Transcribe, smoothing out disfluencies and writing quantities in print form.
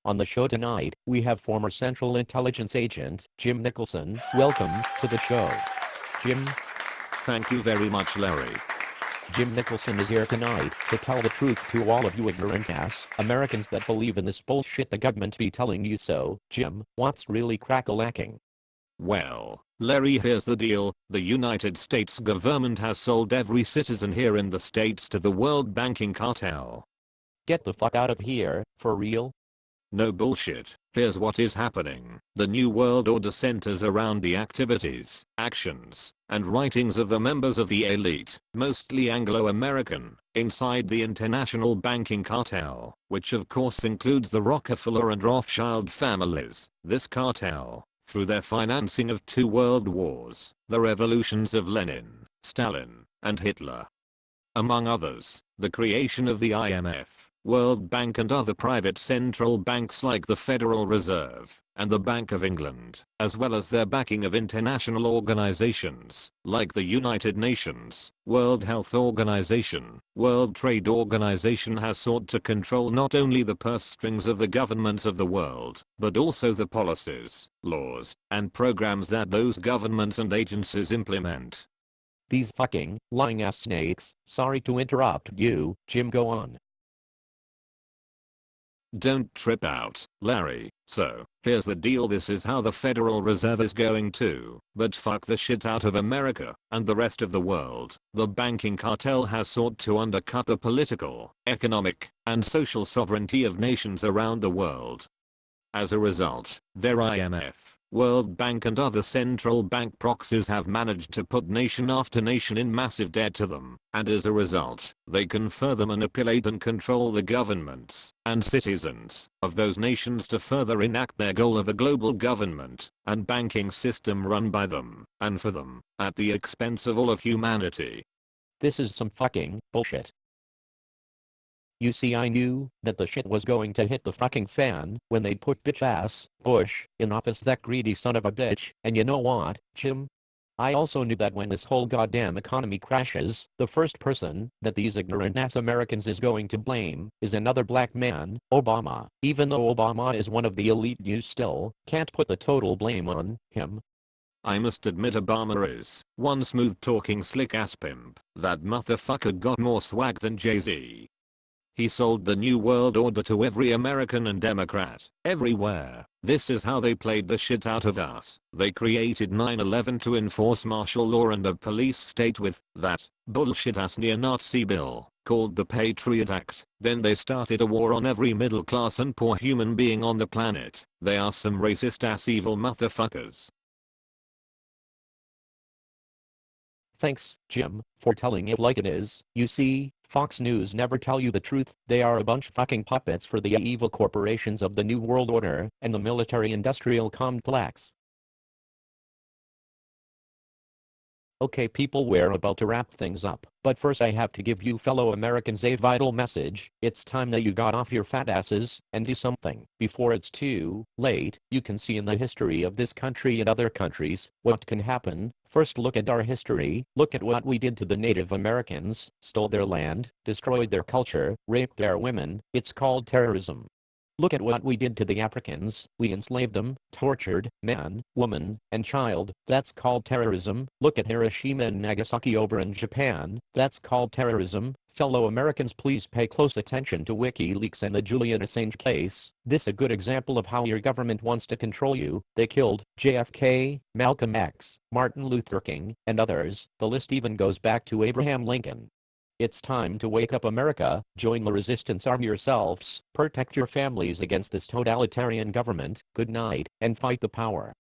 On the show tonight, we have former Central Intelligence Agent, Jim Nicholson. Welcome to the show. Jim. Thank you very much, Larry. Jim Nicholson is here tonight to tell the truth to all of you ignorant ass Americans that believe in this bullshit the government be telling you so. Jim, what's really crack-a-lacking? Well, Larry, here's the deal. The United States government has sold every citizen here in the States to the world banking cartel. Get the fuck out of here, for real? No bullshit. Here's what is happening. The New World Order centers around the activities, actions, and writings of the members of the elite, mostly Anglo-American, inside the international banking cartel, which of course includes the Rockefeller and Rothschild families. This cartel, through their financing of 2 world wars, the revolutions of Lenin, Stalin, and Hitler, among others, the creation of the IMF, World Bank and other private central banks like the Federal Reserve and the Bank of England, as well as their backing of international organizations like the United Nations, World Health Organization, World Trade Organization has sought to control not only the purse strings of the governments of the world, but also the policies, laws, and programs that those governments and agencies implement. These fucking lying ass snakes. Sorry to interrupt you, Jim, go on. Don't trip out, Larry. So, here's the deal. This is how the Federal Reserve is going to, but fuck the shit out of America and the rest of the world. The banking cartel has sought to undercut the political, economic, and social sovereignty of nations around the world. As a result, their IMF, World Bank and other central bank proxies have managed to put nation after nation in massive debt to them, and as a result, they can further manipulate and control the governments and citizens of those nations to further enact their goal of a global government and banking system run by them and for them, at the expense of all of humanity. This is some fucking bullshit. You see, I knew that the shit was going to hit the fucking fan when they put bitch ass Bush in office, that greedy son of a bitch. And you know what, Jim? I also knew that when this whole goddamn economy crashes, the first person that these ignorant ass Americans is going to blame is another black man, Obama. Even though Obama is one of the elite, you still can't put the total blame on him. I must admit, Obama is one smooth talking slick ass pimp. That motherfucker got more swag than Jay-Z. He sold the New World Order to every American and Democrat, everywhere. This is how they played the shit out of us. They created 9/11 to enforce martial law and a police state with that bullshit ass neo-Nazi bill called the Patriot Act. Then they started a war on every middle class and poor human being on the planet. They are some racist ass evil motherfuckers. Thanks, Jim, for telling it like it is. You see, Fox News never tell you the truth. They are a bunch fucking puppets for the evil corporations of the New World Order and the military-industrial complex. Okay people, we're about to wrap things up, but first I have to give you fellow Americans a vital message. It's time that you got off your fat asses and do something before it's too late. You can see in the history of this country and other countries what can happen. First, look at our history. Look at what we did to the Native Americans, stole their land, destroyed their culture, raped their women. It's called terrorism. Look at what we did to the Africans. We enslaved them, tortured man, woman, and child. That's called terrorism. Look at Hiroshima and Nagasaki over in Japan. That's called terrorism. Fellow Americans, please pay close attention to WikiLeaks and the Julian Assange case. This is a good example of how your government wants to control you. They killed JFK, Malcolm X, Martin Luther King, and others. The list even goes back to Abraham Lincoln. It's time to wake up, America. Join the resistance, arm yourselves, protect your families against this totalitarian government. Good night, and fight the power.